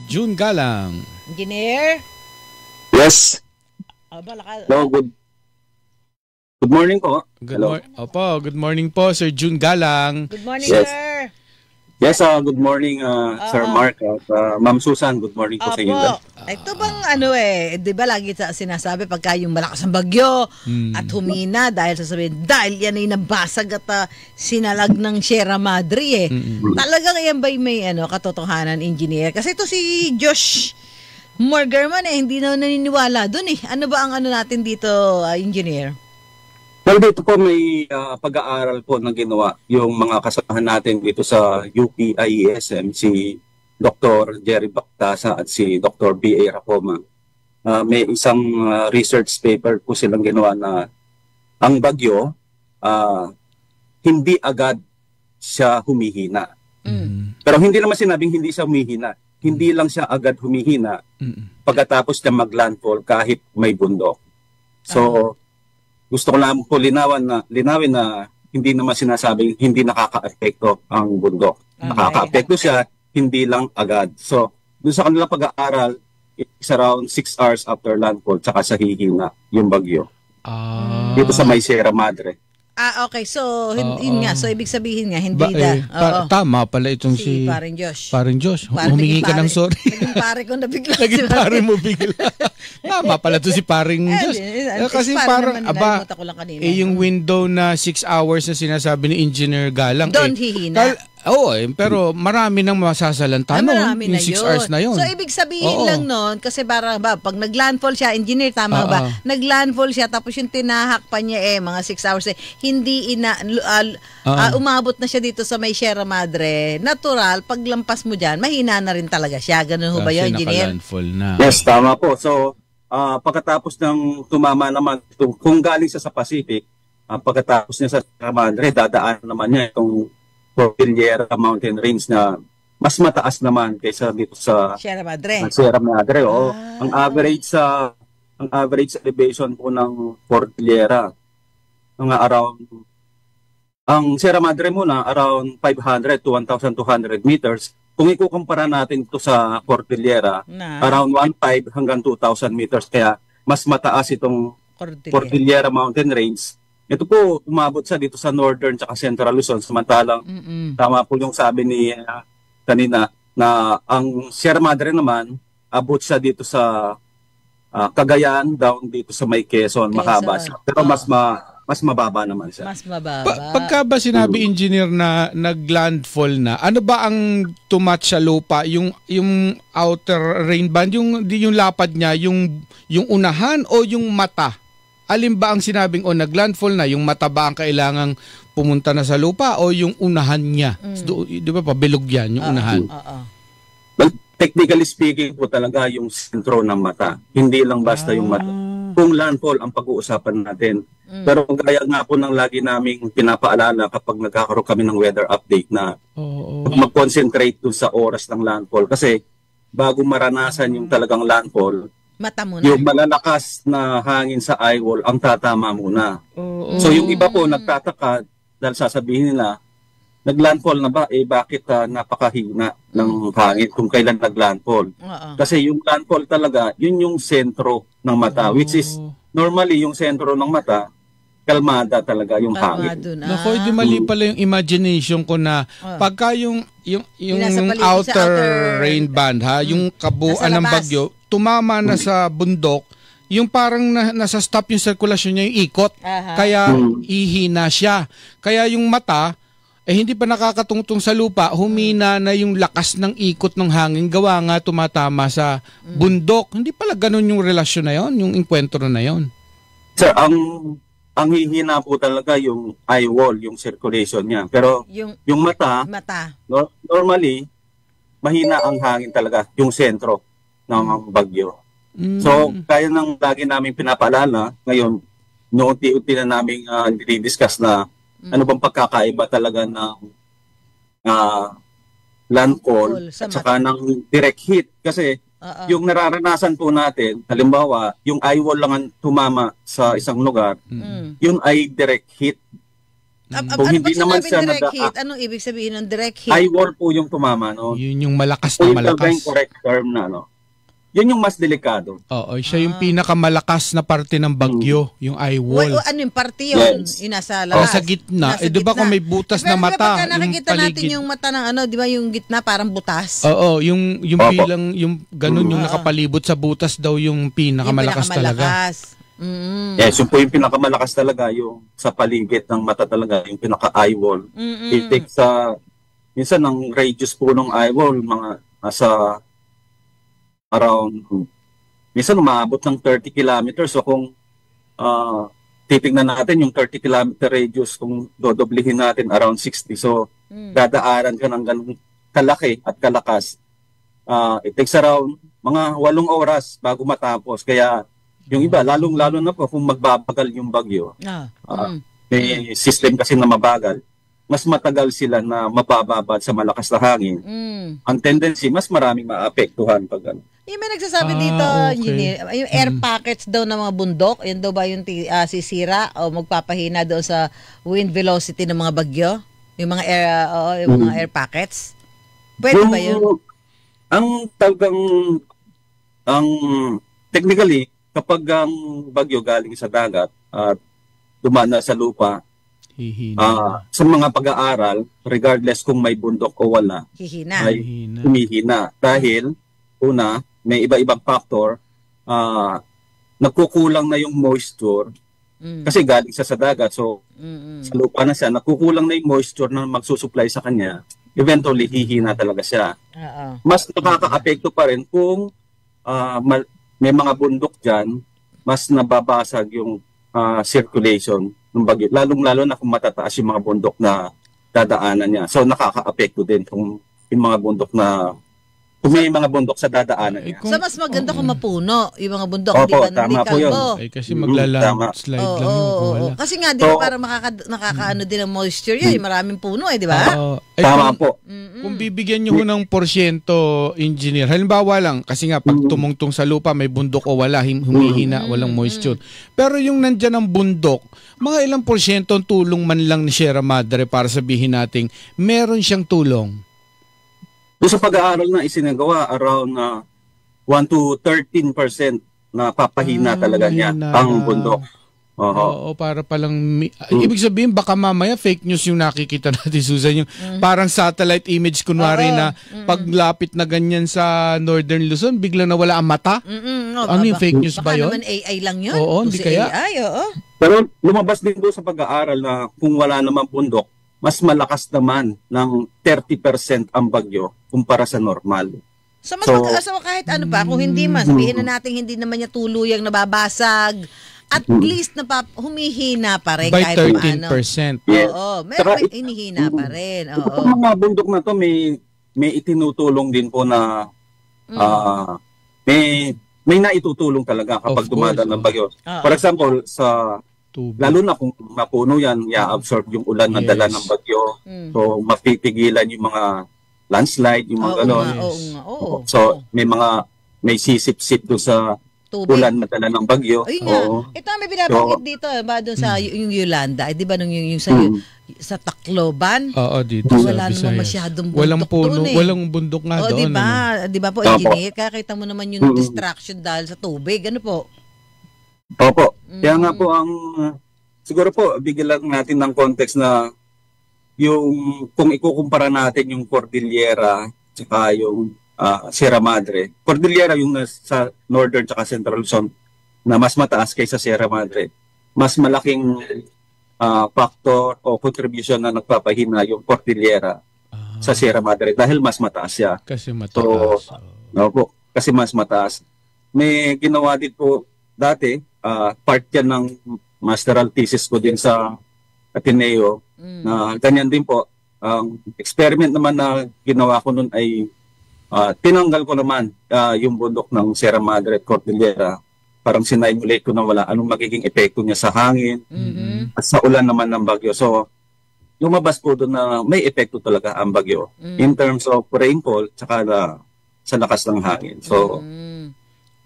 June Galang. Engineer? Yes. Hello, good morning po. Good morning po, Sir June Galang. Good morning, sir. Yes, good morning, Sir Mark at Ma'am Susan. Good morning po sa inyo. Ito bang di ba lagi sinasabi pagka yung malakas ang bagyo at humina dahil dahil yan ay nabasag at sinalag ng Sierra Madre Talagang yan ba may katotohanan, engineer? Kasi ito si Josh Morgerman hindi na naniniwala dun Ano ba ang natin dito, engineer? Well, dito po may pag-aaral po na ginawa yung mga kasamahan natin dito sa UP-IESM, si Dr. Jerry Bactasa at si Dr. B.A. Racoma. May isang research paper po silang ginawa na ang bagyo, hindi agad siya humihina. Pero hindi naman sinabing hindi siya humihina. Hindi lang siya agad humihina pagkatapos niya mag-landfall kahit may bundok. So, gusto ko lang po linawin na hindi naman sinasabing hindi nakaka-apekto ang bundok. Nakaka-apekto siya, hindi lang agad. So, doon sa kanilang pag-aaral, it's around 6 hours after landfall, tsaka sa hihina yung bagyo. Dito sa may Sierra Madre. Okay. So, yun nga. So, ibig sabihin nga, hindi tama pala itong si Paring Josh. Paring Josh. Humingi ka ng sorry. Naging pare ko na bigla. Naging pare mo bigla. Tama pala ito si Paring Josh. Kasi parang, yung window na 6 hours na sinasabi ni Engineer Galang. Doon hihina. Pero marami nang masasalanta noon. Yung 6 hours na yun. So, ibig sabihin lang noon, kasi pag nag-landfall siya, engineer, tama ba? Nag-landfall siya, tapos yung tinahak pa niya mga 6 hours hindi umabot na siya dito sa may Sierra Madre. Natural, paglampas mo dyan, mahina na rin talaga siya. Ganun ho ba yun, engineer? Naka-landfall na. Yes, tama po. So, pagkatapos ng tumama naman, kung galing siya sa Pacific, pagkatapos niya sa Sierra Madre, dadaan naman niya itong Cordillera Mountain Range na mas mataas naman kaysa dito sa Sierra Madre. Ang average elevation po ng Cordillera ang Sierra Madre muna around 500 to 1,200 meters. Kung ikukumpara natin ito sa Cordillera, around 1,500 hanggang 2,000 meters, kaya mas mataas itong Cordillera Mountain Range. Ito po, umabot siya dito sa Northern at Central Luzon, samantalang tama po yung sabi ni kanina na ang Sierra Madre naman, abot siya dito sa Cagayan, down dito sa may Quezon, mahaba siya. Pero mas mababa naman siya. Mas mababa. Pagka ba sinabi, engineer, na nag-landfall na, ano ba ang tumat sa lupa? Yung outer rain band, yung lapad niya, yung unahan o yung mata? Alin ba ang sinabing nag-landfall na, yung mata ba ang kailangang pumunta na sa lupa o yung unahan niya? Di ba pabilog yan, yung unahan? Well, technically speaking po talaga yung sentro ng mata. Hindi lang basta yung mata. Kung landfall ang pag-uusapan natin. Pero gaya nga po ng lagi naming pinapaalala kapag nagkakaroon kami ng weather update na mag-concentrate dun sa oras ng landfall. Kasi bago maranasan yung talagang landfall, mata muna. Yung malalakas na hangin sa eyewall ang tatama muna. So yung iba po nagtataka dahil sasabihin nila, naglandfall na ba? Bakit napakahina ng hangin kung kailan naglandfall? Kasi yung landfall talaga, yun yung sentro ng mata, which is normally yung sentro ng mata, kalmada talaga yung hangin. Naku, di mali pala yung imagination ko na pagka yung outer rain band, yung kabuuan ng bagyo, tumama na sa bundok, yung parang nasa stop yung sirkulasyon niya, yung ikot. Kaya ihina siya. Kaya yung mata, hindi pa nakakatungtong sa lupa, humina na yung lakas ng ikot ng hangin, gawa nga tumatama sa bundok. Hindi pala ganun yung relasyon na yon, yung enkwentro na yon. Sir, ang hihina po talaga yung eye wall, yung circulation niya. Pero yung mata. Normally, mahina ang hangin talaga, yung sentro ng bagyo. So, kaya nang lagi namin pinapaalala, ngayon, unti-unti na namin dinidiscuss na ano bang pagkakaiba talaga ng landfall at saka ng direct hit. Kasi yung nararanasan po natin, halimbawa, yung eye wall lang ang tumama sa isang lugar, yun ay direct hit. Kung Ano ba hindi naman sinabing siya direct hit? Anong ibig sabihin ng direct hit? eye wall po yung tumama, no? Yun yung malakas Kung na yung talaga yung malakas. correct term na, no? Yun yung mas delikado. Oo, siya yung pinakamalakas na parte ng bagyo, yung eye wall. Ano yung party yun? Yes. Yung nasa labas. Nasa gitna. Nasa Di ba gitna. kung may butas na Pero mata, pagka nakikita yung natin paligid. yung mata ng ano, di ba yung gitna parang butas? Oo, yung Opo. bilang, yung ganun, yung nakapalibot sa butas daw yung pinakamalakas talaga. Yes, yun po yung pinakamalakas talaga, yung sa paligid ng mata talaga, yung pinaka-eye wall. It sa, minsan ang radius po ng eye wall, mga nasa around, minsan umaabot ng 30 kilometers. So kung titignan natin yung 30 kilometer radius, kung dodoblihin natin around 60. So dadaanan ka ng ganun kalaki at kalakas. It takes around mga 8 oras bago matapos. Kaya yung iba, lalong-lalo na po kung magbabagal yung bagyo. May system kasi na mabagal. Mas matagal sila na mabababad sa malakas na hangin. Ang tendency, mas maraming maapektuhan pag ano. Yung may nagsasabi dito, engineer, yung air pockets daw ng mga bundok, yun daw ba yung sisira o magpapahina doon sa wind velocity ng mga bagyo? Yung mga air, yung mga air pockets? Pwede ba yun? Ang talagang, technically, kapag ang bagyo galing sa dagat at dumana sa lupa, sa mga pag-aaral, regardless kung may bundok o wala, ay humihina. Dahil, una, may iba-ibang factor, nagkukulang na yung moisture, kasi galing sa dagat, so sa lupa na siya, nagkukulang na yung moisture na magsusupply sa kanya, eventually hihina talaga siya. Mas nakaka-apekto pa rin kung may mga bundok dyan, mas nababasag yung circulation ng bagyo. Lalong-lalo na kung matataas yung mga bundok na dadaanan niya. So nakaka-apekto din kung yung mga bundok na kung may mga bundok sa dadaanan niya. So mas maganda kung mapuno yung mga bundok. Opo, tama po yun. Kasi magla-landslide lang yun. Kasi nga, di ba parang nakakaano din ng moisture yun. Maraming puno di ba? Tama po. Kung bibigyan nyo ng porsyento, engineer, halimbawa lang, kasi nga pag tumungtong sa lupa, may bundok o wala, humihina, walang moisture. Pero yung nandyan ang bundok, mga ilang porsyento ang tulong man lang ni Sierra Madre para sabihin nating meron siyang tulong. Doon sa pag-aaral na isinagawa, around 1 to 13% na papahina talaga niya ang bundok. Oo, para palang ibig sabihin baka mamaya fake news yung nakikita natin, Susan, yung parang satellite image kunwari na paglapit na ganyan sa Northern Luzon biglang nawala ang mata. Ano yung fake news ba yun? Baka naman AI lang yun. Oo, hindi kaya. AI, Pero lumabas din doon sa pag-aaral na kung wala namang bundok, mas malakas naman ng 30% ang bagyo kumpara sa normal. So kahit ano pa, kung hindi man, sabihin na natin hindi naman niya tuluyang nababasag, at least humihina pa rin. By kahit 13%. Yes. Oo, may hinihina pa rin. Oo. Itong mga bundok na to may itinutulong din po na may naitutulong talaga kapag dumadaan ng bagyo. For example, lalo na kung mapuno yan, i-absorb yung ulan na dala ng bagyo. So, mapipigilan yung mga landslide, yung mga gano'n. So, may sisip-sip doon sa ulan na dala ng bagyo. Ayun nga. Ito may binabanggit dito, ba doon sa yung Yolanda, di ba nung yung sa Tacloban? Oo, dito wala sa naman Visayas. masyadong bundok Walang puno, doon walang bundok nga doon. Di ba po, engineer? Kaya kita mo naman yung distraction dahil sa tubig. Ano po? Opo. Kaya nga po siguro po, bigyan lang natin ng context na kung ikukumpara natin yung Cordillera tsaka yung Sierra Madre. Cordillera yung sa Northern tsaka Central Luzon na mas mataas kaysa Sierra Madre. Mas malaking factor o contribution na nagpapahina yung Cordillera sa Sierra Madre dahil mas mataas siya. Kasi mataas. Opo, kasi mas mataas. May ginawa din po dati, part yan ng masteral thesis ko din sa Ateneo na ganyan din po. Ang experiment naman na ginawa ko nun ay tinanggal ko naman yung bundok ng Sierra Madre at Cordillera. Parang sinimulate ko na wala anong magiging epekto niya sa hangin at sa ulan naman ng bagyo. So, lumabas po doon na may epekto talaga ang bagyo in terms of rainfall tsaka sa lakas ng hangin. So,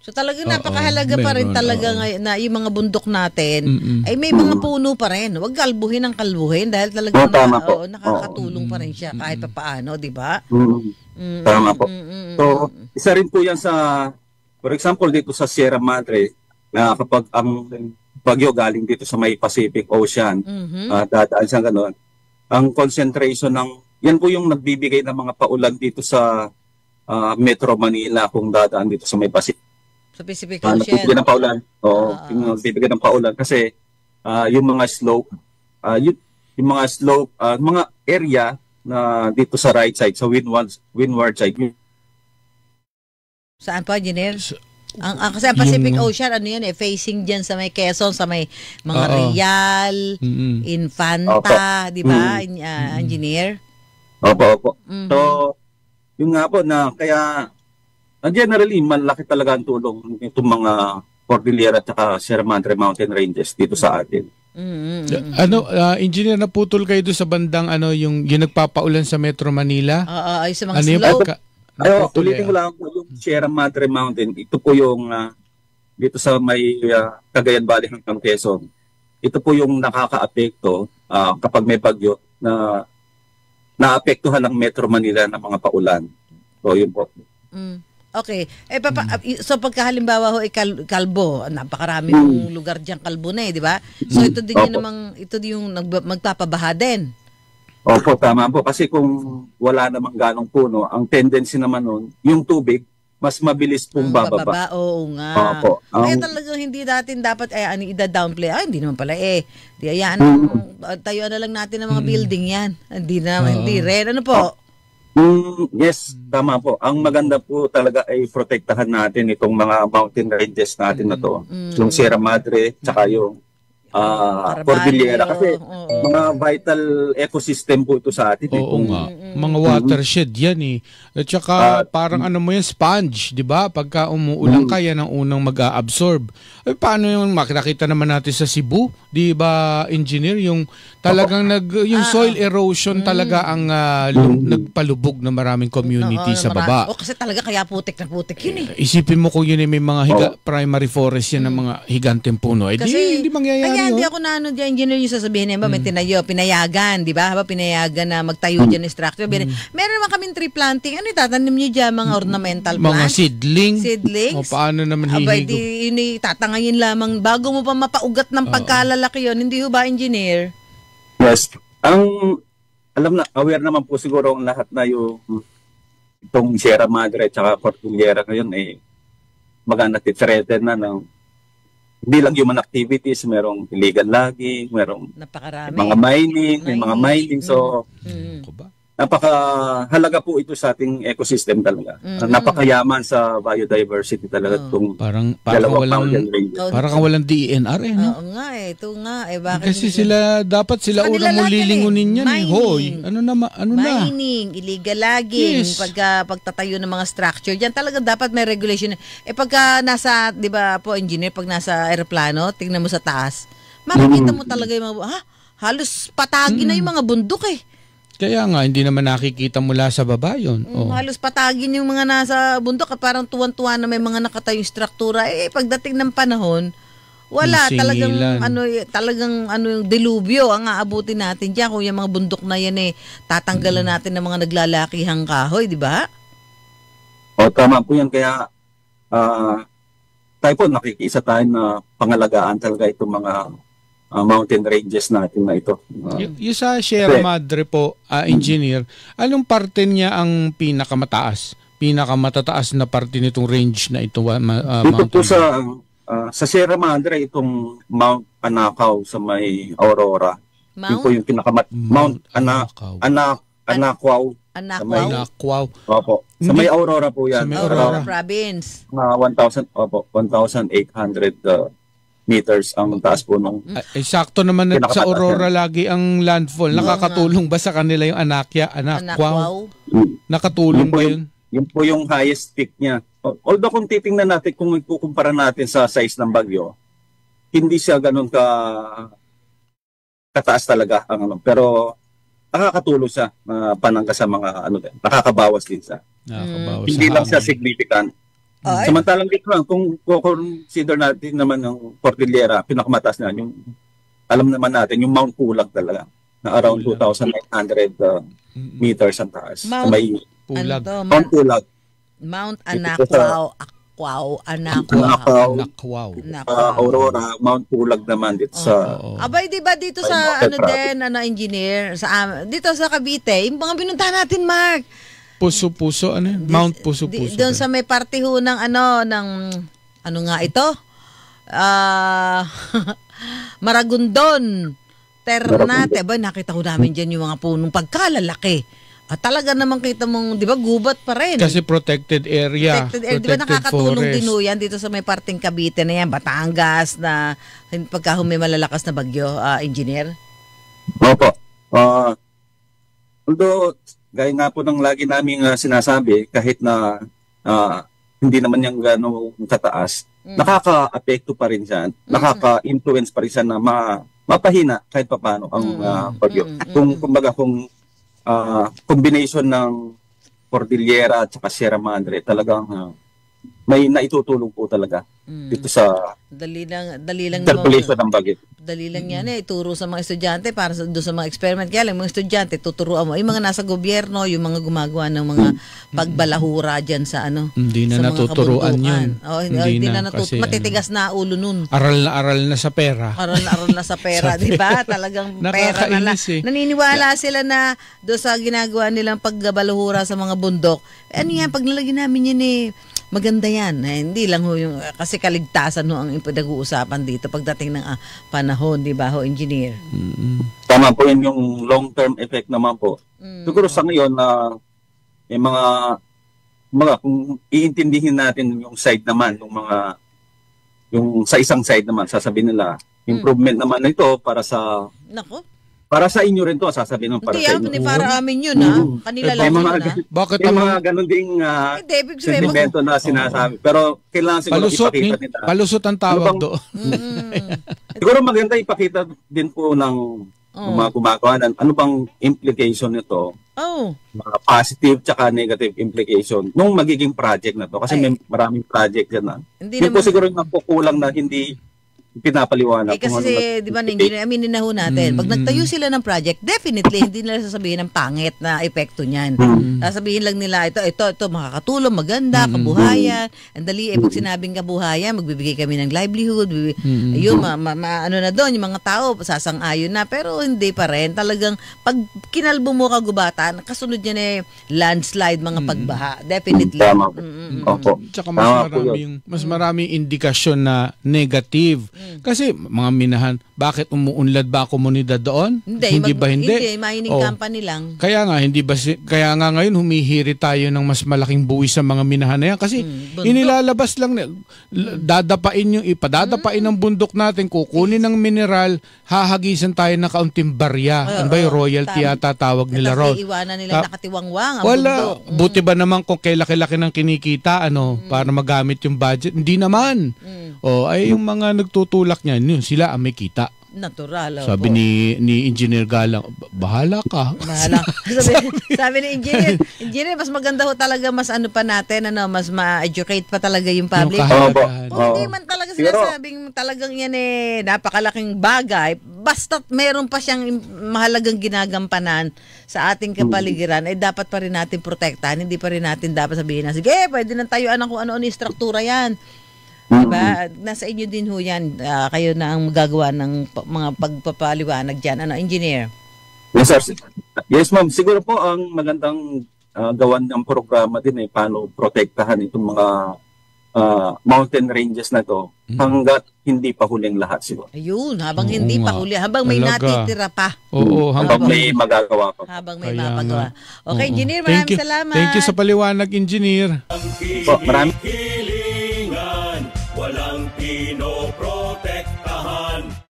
So talagang napakahalaga pa rin talaga ngayon na yung mga bundok natin ay may Mm. mga puno pa rin. Huwag kalbuhin ang kalbuhin dahil talagang tama po. nakakatulong pa rin siya kahit papaano, di ba? Tama po. So, isa rin po yan sa, for example, dito sa Sierra Madre, na kapag ang bagyo galing dito sa may Pacific Ocean, dadaan sa gano'n, ang concentration yan po yung nagbibigay ng mga paulan dito sa Metro Manila kung dadaan dito sa may Pacific. Sa Pacific Ocean. Nagbibigay ng paulan. Oo, yung nagbibigay ng paulan kasi yung mga slope, yung mga slope, mga area na dito sa right side, sa windward side. Saan po, engineer? Kasi ang Pacific Ocean, ano yan facing dyan sa may Quezon, sa may mga Real, Infanta, di ba, engineer? Opo. So, yung nga po na kaya, generally, malaki talaga ang tulong itong mga Cordillera at saka Sierra Madre Mountain Ranges dito sa atin. Engineer, naputol kayo doon sa bandang yung nagpapaulan sa Metro Manila? Ay sa mga slope. Ulitin ko lang po yung Sierra Madre Mountain. Ito po yung dito sa may Cagayan Valley hanggang Quezon. Ito po yung nakakaapekto kapag may bagyo na naapektuhan ng Metro Manila ng mga paulan. So, yun po. Okay. So pagkahalimbawa ho kalbo, napakaraming lugar diyan kalbo na di ba? So ito din yung magpapabaha din. Opo, tama po. Kasi kung wala namang ganong puno, ang tendency naman nun, yung tubig, mas mabilis pong bababa. Oo nga. Opo. Kaya talagang hindi natin dapat ida-downplay. Hindi naman pala Di ayaan tayuan na lang natin ng mga building yan. Hindi rin. Ano po? Yes, tama po. Ang maganda po talaga ay protektahan natin itong mga mountain ranges natin na to. Yung Sierra Madre, tsaka yung Cordillera. Kasi mga vital ecosystem po ito sa atin. Oo nga. Mga watershed yan At saka parang sponge, di ba? Pagka umuulan kaya ng unang mag-a-absorb. Paano yung makikita naman natin sa Cebu? Di ba, engineer? Yung talagang yung soil erosion talaga ang nagpalubog ng maraming community sa baba. Kasi talaga kaya putik na putik yun Isipin mo kung yun may mga primary forest yan ng mga higanteng puno. Kasi, hindi mangyayari yun. Hindi ako dyan, engineer, yung sasabihin may pinayagan, di ba? Pinayagan na magtayo dyan ng structure. Meron naman kaming tree planting. Ano itatanim nyo dyan? Mga ornamental plants? Mga seedlings? Paano naman hihigo? Tatangayin lamang bago mo pa mapaugat ng pagkalalaki yun. Hindi ba, engineer? Yes. Aware naman po siguro ang lahat na itong Sierra Madre at saka Cordillera ngayon nati-threaten na ng hindi lang human activities, merong illegal logging, merong mga mining. So, napakahalaga po ito sa ating ecosystem talaga. Napakayaman sa biodiversity talaga itong parang walang DENR no? Oo nga ito nga bakit kasi dapat sila unang mulilingunin yan Hoy, mining, illegal logging, pagtatayo ng mga structure diyan talaga dapat may regulation. Pagka nasa, 'di ba po, engineer, pag nasa eroplano, tingnan mo sa taas, makikita mo talaga yung mga halos patagi na yung mga bundok Kaya nga, hindi naman nakikita mula sa baba yun. Halos patagin yung mga nasa bundok at parang tuwan-tuwa na may mga nakatayong struktura. Pagdating ng panahon, wala. Talagang yung dilubyo ang aabutin natin dyan. Kung yung mga bundok na yan tatanggalan natin ng mga naglalakihang kahoy, di ba? Tama po yan. Kaya tayo po nakikisa tayo na pangalagaan talaga itong mga mountain ranges natin na ito. Yung sa Sierra Madre po, engineer, anong parte niya ang pinakamataas na parte nitong range na ito? Ito po sa Sierra Madre, itong Mount Anakaw sa may Aurora. Yun po yung Mount Anakwaw. Opo. Sa may Aurora po yan. Sa may Aurora Province. 1,800 meters ang taas po nung... Sakto naman sa Aurora lagi ang landfall. Nakakatulong ba sa kanila yung Anakwaw? Nakatulong ba yun? Yun po yung highest peak niya. Although kung titingnan natin, kung ikukumpara natin sa size ng bagyo, hindi siya ganun kataas talaga. Pero nakakatulong siya panangga sa mga nakakabawas din siya. Hindi lang siya significant. Ay. Samantalang dito lang, kung consider natin naman ng Cordillera, pinakamataas na yung, alam naman natin, yung Mount Pulag talaga, na around 2,900 meters ang taas. Mount, may ano to? Mount Pulag. Mount Nakwaw. Aurora, Mount Pulag naman dito sa... Abay, di ba dito sa engineer, dito sa Cavite, yung mga binuntahan natin, Mark. Puso-puso, ano yun? Mount Puso-puso. Doon sa may parte ho ng ano nga ito? Maragondon. Ternate. Ba, nakita ko namin dyan yung mga punong pagkalalaki. At talaga naman kita mong, di ba, gubat pa rin. Kasi protected area. Di ba nakakatulong din ho yan dito sa may parting Cavite na yan, Batangas, na pagka may malalakas na bagyo, engineer? Opo. Although, gaya nga po ng lagi namin sinasabi, kahit na hindi naman yung gano'ng kataas, nakaka-apekto pa rin siya, nakaka-influence pa rin siya na mapahina kahit paano ang bagyo. Kumbaga kung combination ng Cordillera at saka Sierra Madre, talagang may naitutulong po talaga dito sa dali lang calculation ng bagyo. Dali lang yan ituro sa mga estudyante para doon sa mga experiment. Kaya lang, mga estudyante, tuturuan mo. Yung mga nasa gobyerno, yung mga gumagawa ng mga pagbalahura dyan sa Hindi na natuturuan yun. Hindi na natuturuan. Matitigas na ulo nun. Aral na sa pera. Aral na sa pera, di ba? Talagang pera na lang. Naniniwala sila na doon sa ginagawa nilang pagbalahura sa mga bundok. Ano yan, pag nalagyan namin yan maganda yan. Hindi lang ho yung, kasi kaligtasan ho ang pinag-uusapan dito pagdating ng panahon, di ba ho, engineer? Tama po yun yung long-term effect naman po. Siguro sa ngayon na may mga kung iintindihin natin yung side naman, yung sa isang side naman, sasabihin nila, improvement naman na ito para sa... Nako. Para sa inyo rin to, sasabihin ng para sa inyo. Hindi, para amin yun, Kanila lang yun, Bakit may mga ganun ding sentimento na sinasabi. Pero kailangan siguro ipakita nila. Palusot ang tawag doon. Siguro maganda ipakita din po ng mga gumagawa ng ano bang implication nito. Mga positive tsaka negative implication nung magiging project na to. Kasi may maraming project yan na. Hindi po siguro yung nakukulang na hindi pinapaliwanag. Kasi, di ba, aminin na ho natin, pag nagtayo sila ng project, definitely, hindi nila sasabihin ng pangit na epekto niyan. Sasabihin lang nila, ito, makakatulong, maganda, kabuhayan. Ang dali, pag sinabing kabuhayan, magbibigay kami ng livelihood. Ayun, ano na doon, yung mga tao, sasang-ayon na. Pero hindi pa rin. Talagang, pag kinalbo mo kagubatan, kasunod niya landslide, mga pagbaha. Definitely. Tama. Tsaka mas maraming indikasyon na negative. Kasi mga minahan, bakit umuunlad ba komunidad doon? Hindi ba hindi? Hindi, mining company lang. Kaya nga kaya nga ngayon humihiri tayo ng mas malaking buwis sa mga minahan na yan kasi inilalabas lang padadapain ng bundok natin, kukunin ng mineral, hahagisan tayo ng kaunting barya. Ano ba yung royalty yata tawag nila ron? Iwanan nila nakatiwangwang ang bundok. bundok. Buti ba naman kung kay laki-laki ng kinikita para magamit yung budget? Hindi naman. Ay yung mga nagtutulak niyan, yun sila ang may kita. Natural. Sabi ni Engineer Galang, bahala ka. Sabi ni Engineer, mas maganda ho talaga, mas ano pa natin, mas ma-educate pa talaga yung public. Kung hindi man talaga sinasabing talagang yan napakalaking bagay, basta't meron pa siyang mahalagang ginagampanan sa ating kapaligiran, dapat pa rin natin protektahan. Hindi pa rin natin dapat sabihin na, sige, pwede nang tayuan ng kung ano-ano yung struktura yan. Diba? Nasa inyo din ho yan. Kayo na ang magagawa ng mga pagpapaliwanag dyan. Engineer? Yes, sir. Yes, ma'am. Siguro po ang magandang gawan ng programa din paano protektahan itong mga mountain ranges na to hanggat hindi pa huling lahat siguro. Ayun, habang hindi pa huli, habang may natitira pa. Habang may magagawa pa. Habang may mapagawa. Okay, Engineer, maraming salamat. Thank you sa paliwanag, Engineer. Maraming